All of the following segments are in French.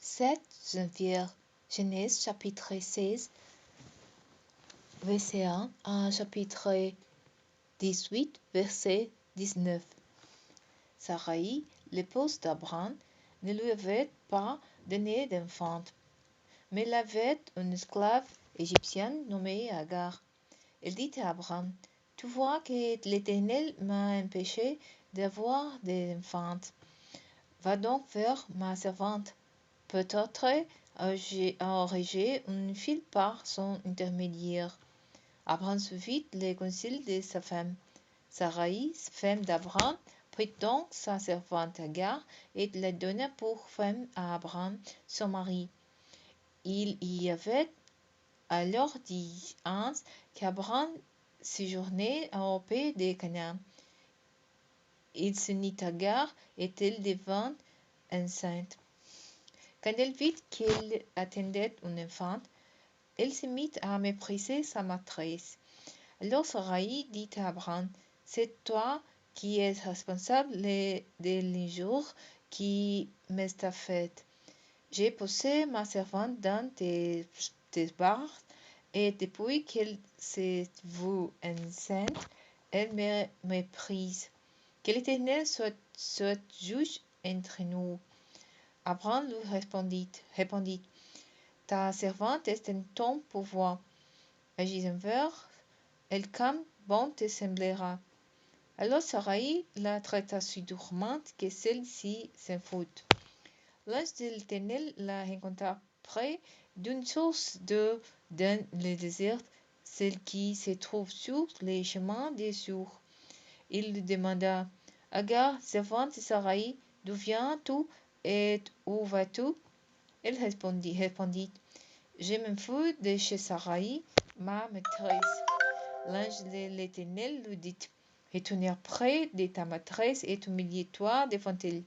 7 janvier, Genèse chapitre 16, verset 1 à chapitre 18, verset 19. Sarai, l'épouse d'Abraham, ne lui avait pas donné d'enfant, mais elle avait une esclave égyptienne nommée Agar. Elle dit à Abraham, « Tu vois que l'Éternel m'a empêché d'avoir des enfants. Va donc vers ma servante. Peut-être aurai-je une fille par son intermédiaire. » Abraham suivit les conseils de sa femme. Sarai, femme d'Abraham, prit donc sa servante Agar et la donna pour femme à Abraham, son mari. Il y avait alors 10 ans qu'Abraham séjournait au pays de Canaan. Il s'unit à Agar et elle devint enceinte. Quand elle vit qu'elle attendait un enfant, elle se mit à mépriser sa maîtresse. Alors Sarai dit à Abraham, « C'est toi qui es responsable de l'injure qui m'est faite. J'ai poussé ma servante dans tes barres, et depuis qu'elle s'est vue enceinte, elle me méprise. Que l'Éternel soit juge entre nous. » Abraham lui répondit, « Ta servante est en ton pouvoir. Agis envers elle comme bon te semblera. » Alors Sarai la traita si durement que celle-ci s'en fut. L'ange de l'Éternel la rencontra près d'une source d'eau dans le désert, celle qui se trouve sur les chemins des Sours. Il lui demanda, « Agar, servante de Sarai, d'où viens-tu et où vas-tu » Elle répondit, « Je m'enfuis de chez Sarai, ma maîtresse. » L'ange de l'Éternel lui dit, « Retourne près de ta maîtresse et humilie-toi devant elle. »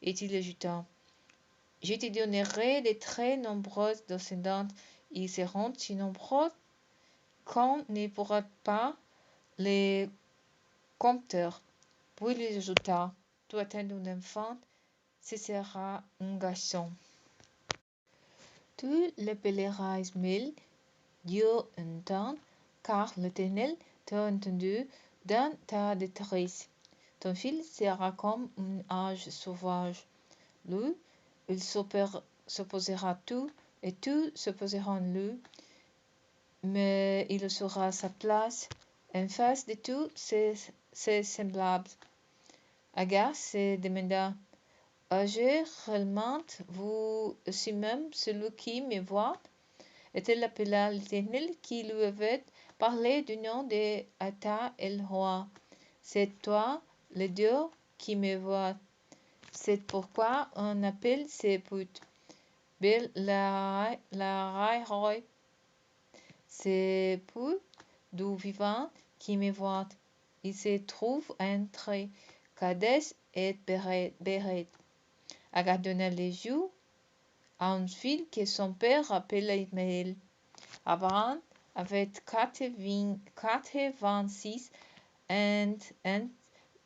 Et il ajouta, « Je te donnerai de très nombreuses descendantes. Ils seront si nombreux qu'on ne pourra pas les compter. » Puis il ajouta, « Tu attends un enfant, ce sera un garçon. » Tu l'appelleras Ismaël, Dieu entend, car l'Éternel t'a entendu dans ta détresse. Ton fils sera comme un âge sauvage. Lui, il s'opposera à tout, et tout s'opposera à lui, mais il sera sa place en face de tous ses semblables. Agar se demanda, « Ai-je réellement vu aussi même celui qui me voit ?» Et elle appela l'Éternel qui lui avait parlé du nom de Ata el-Roi. « C'est toi, le Dieu, qui me vois. » C'est pourquoi on appelle ces putes Bel la Roi. C'est peu du vivant qui me voit. Il se trouve entre Kadesh et Béret. Agar donna les yeux à une fille que son père appela Ismaël. Abraham avait 86 ans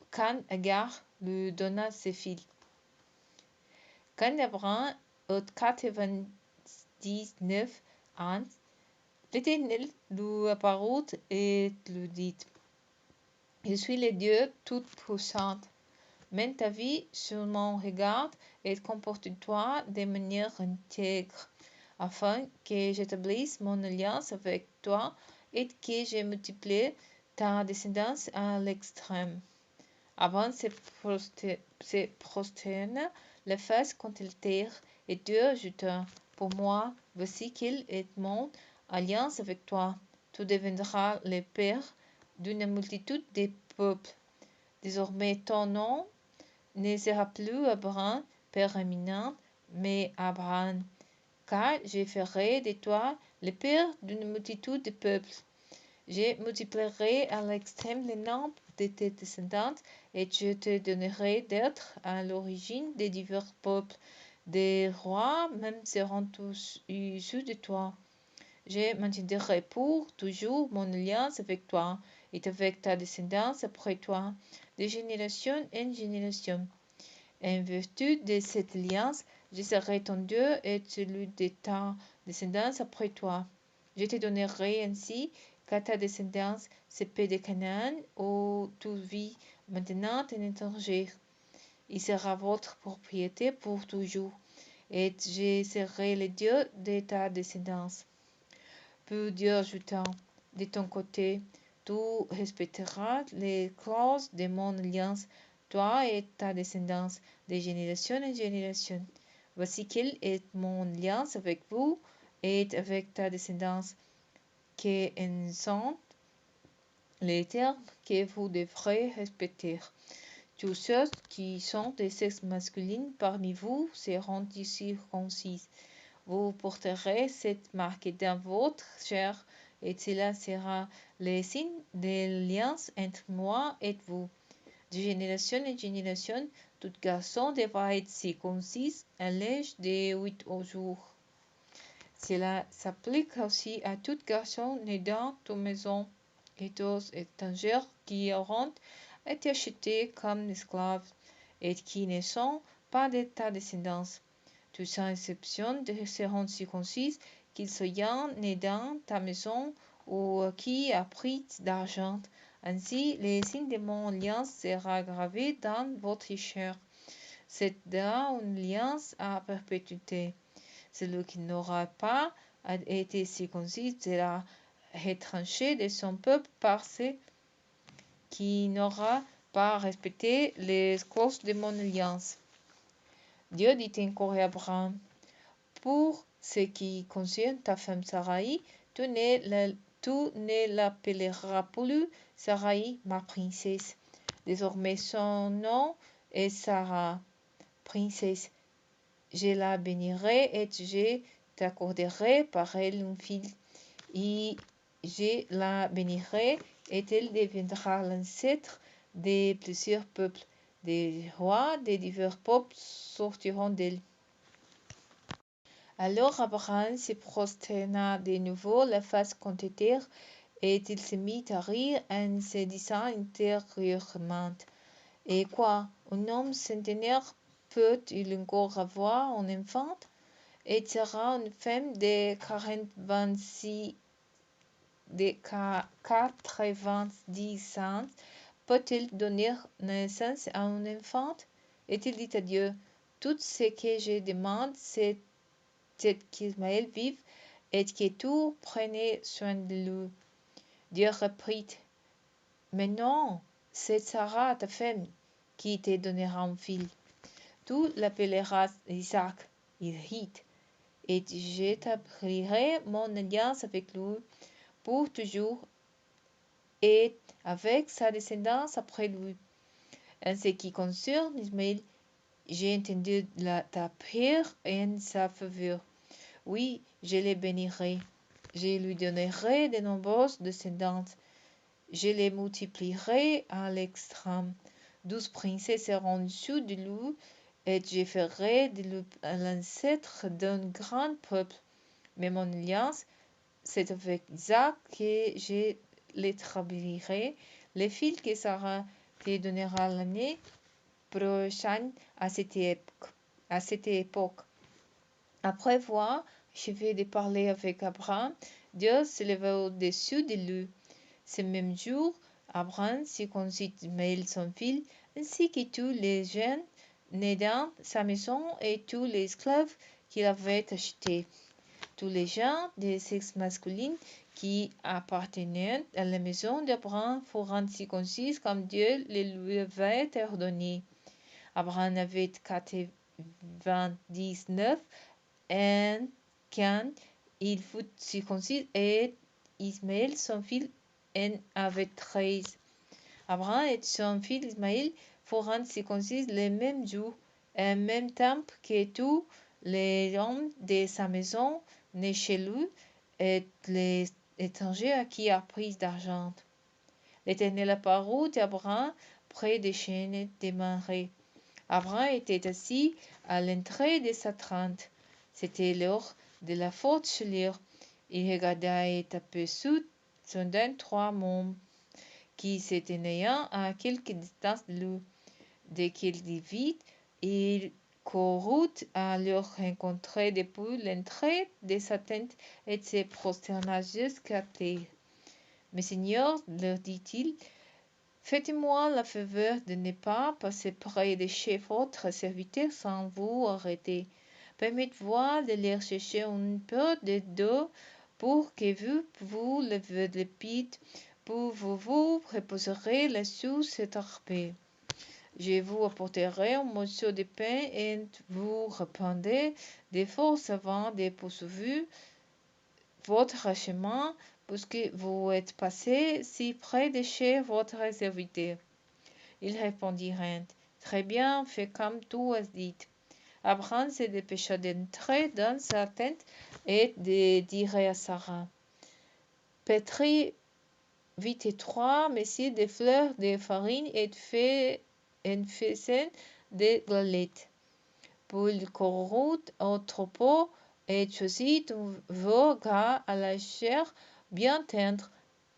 quand Agar lui donna ses filles. Quand Abraham eut 99 ans, l'Éternel lui apparut et lui dit, « Je suis le Dieu tout-puissant. Mène ta vie sur mon regard et comporte-toi de manière intègre, afin que j'établisse mon alliance avec toi et que je multiplie ta descendance à l'extrême. » Abraham se prosterna la face contre la terre, et Dieu ajouta, « Pour moi, voici quelle est mon alliance avec toi. Tu deviendras le père d'une multitude de peuples. Désormais ton nom ne sera plus Abraham, père éminent, mais Abraham, car je ferai de toi le père d'une multitude de peuples. Je multiplierai à l'extrême le nombre de tes descendants, et je te donnerai d'être à l'origine des divers peuples. Des rois même seront tous issus de toi. Je maintiendrai pour toujours mon alliance avec toi et avec ta descendance après toi, de génération en génération. En vertu de cette alliance, je serai ton Dieu et celui de ta descendance après toi. Je te donnerai ainsi qu'à ta descendance ce pays de Canaan où tu vis maintenant en étranger. Il sera votre propriété pour toujours, et je serai le Dieu de ta descendance. Puis Dieu ajouta, de ton côté, tu respecteras les clauses de mon alliance, toi et ta descendance, de génération en génération. Voici quelle est mon alliance avec vous et avec ta descendance, que en sont les termes que vous devrez respecter. Tous ceux qui sont des sexes masculins parmi vous seront circoncis. Vous porterez cette marque dans votre chair, et cela sera le signe de l'alliance entre moi et vous. De génération en génération, tout garçon devra être circoncis à l'âge de 8 jours. Cela s'applique aussi à tout garçon né dans ta maison et aux étrangers qui auront été achetés comme esclaves et qui ne sont pas de ta descendance. Tous sans exception seront circoncis, qu'ils soient nés dans ta maison ou qui a pris d'argent. Ainsi, le signe de mon alliance sera gravé dans votre chair. C'est là une alliance à perpétuité. Celui qui n'aura pas été circoncis sera retranché de son peuple parce qu'il n'aura pas respecté les clauses de mon alliance. Dieu dit encore à Abraham, pour ce qui concerne ta femme Sarai, tu ne l'appelleras plus Sarai, ma princesse. Désormais son nom est Sarah, princesse. Je la bénirai et je t'accorderai par elle une fille. Et je la bénirai et elle deviendra l'ancêtre de plusieurs peuples. Des rois de divers peuples sortiront d'elle. Alors Abraham se prosterna de nouveau la face contre terre, et il se mit à rire en se disant intérieurement, et quoi, un homme centenaire peut-il encore avoir un enfant? Et sera une femme de 90 ans, peut-elle donner naissance à un enfant? Et il dit à Dieu, tout ce que je demande, c'est qu'Ismaël vive et que tu prennes soin de lui. Dieu reprit, mais non, c'est Sarah, ta femme, qui te donnera un fils. Tu l'appelleras Isaac, Israël, et j'établirai mon alliance avec lui pour toujours et avec sa descendance après lui. En ce qui concerne Ismaël, j'ai entendu ta prière en sa faveur. Oui, je le bénirai. Je lui donnerai de nombreuses descendances. Je les multiplierai à l'extrême. 12 princesses seront au-dessus de lui, et je ferai de lui l'ancêtre d'un grand peuple. Mais mon alliance, c'est avec Isaac que je l'établirai. Les filles que Sarah te donnera l'année prochaine à cette époque. Après avoir achevé de parler avec Abraham, Dieu se leva au-dessus de lui. Ce même jour, Abraham circoncit Ismaël son fils, ainsi que tous les jeunes nés dans sa maison et tous les esclaves qu'il avait achetés. Tous les gens des sexes masculins qui appartenaient à la maison d'Abraham furent circoncis comme Dieu le lui avait ordonné. Abraham avait 99 ans quand il fut circoncis et Ismaël son fils en avait 13. Abraham et son fils Ismaël furent circoncis le même jour, en même temps que tous les hommes de sa maison nés chez lui et les étrangers à qui a pris d'argent. L'Éternel apparut à Abraham près des chênes de Mamré. Abraham était assis à l'entrée de sa tente. C'était l'heure de la forte chaleur. Il regarda et aperçut soudain 3 mômes qui se tenaient à quelque distance de lui. Dès qu'il les vit, Il courut à leur rencontrer depuis l'entrée de sa tente et se prosterna jusqu'à terre. Mes seigneurs, leur dit-il, faites-moi la faveur de ne pas passer près de chez votre serviteur sans vous arrêter. Permettez-moi de leur chercher un peu d'eau pour que vous levez le pied, pour vous reposerez là sous cet arbre. Je vous apporterai un morceau de pain et vous répandrez des forces avant de poursuivre votre chemin, puisque vous êtes passé si près de chez votre serviteur. Ils répondirent, très bien, fais comme tu as dit. Abraham se dépêcha d'entrer dans sa tente et de dire à Sarah, pétris vite 3 messieurs de fleurs de farine et faisaient des galettes. Puis courut au troupeau et choisit un veau gras à la chair bien tendre.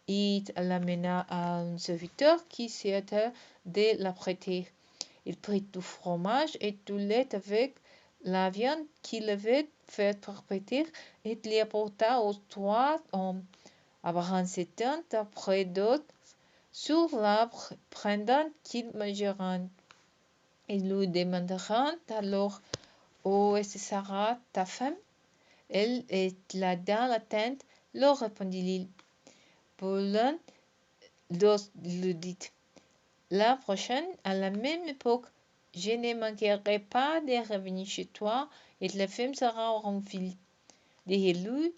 Il l'amena à un serviteur qui s'était de l'apprêter. Il prit du fromage et du lait avec la viande qu'il avait fait préparer et l'y apporta aux 3 hommes. Abraham s'étend après d'autres sur l'arbre, pendant qu'ils mangeront. Ils lui demanderont alors, où est Sarah, ta femme? Elle est là dans la tente, leur répondit-il. Pour l'un d'eux lui dit, la prochaine, à la même époque, je ne manquerai pas de revenir chez toi et la femme sera en fille. Derrière lui,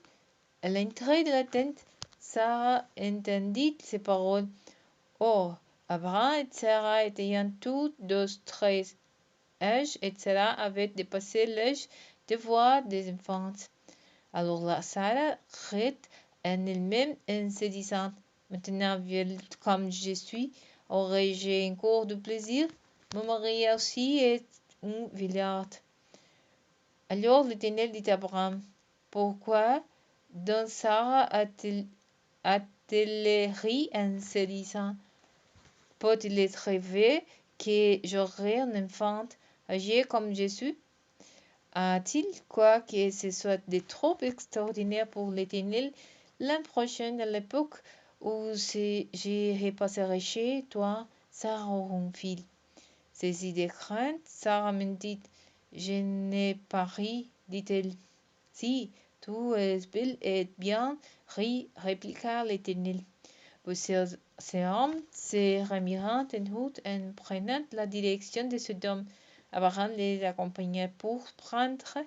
à l'entrée de la tente, Sarah entendit ces paroles. Oh, Abraham et Sarah étaient tous deux très âgés et Sarah avait dépassé l'âge de voir des enfants. Alors la Sarah rit en elle-même en se disant, maintenant vieille comme je suis, aurais-je encore du plaisir? Mon mari aussi est un vieillard. Alors l'Éternel dit à Abraham, pourquoi donc Sarah a-t-elle ri en se disant, peut-il être vrai que j'aurai un enfant âgé comme je suis? A-t-il quoi que ce soit de trop extraordinaire pour l'Éternel l'an prochain à l'époque où je repasserai chez toi, Sarah aura un fils. Saisie de crainte, Sarah me dit, je n'ai pas ri, dit-elle. Si, tu es belle et bien ri, répliqua l'Éternel. Puis ces hommes se remirent en route en prenant la direction de Sodome. Abraham les accompagna pour prendre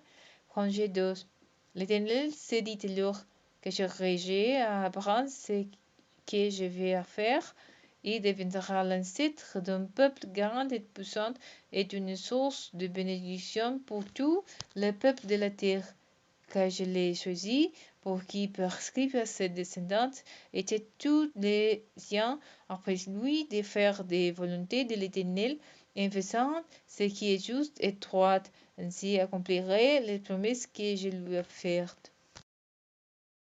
congé d'eux. L'Éternel se dit alors, que je ferai à Abraham ce que je vais faire. Il deviendra l'ancêtre d'un peuple grand et puissant et une source de bénédiction pour tous les peuples de la terre. Car je l'ai choisi pour qu'il prescrive à ses descendants et à tous les siens après lui de faire des volontés de l'Éternel en faisant ce qui est juste et droit. Ainsi accomplirait les promesses que je lui ai faites.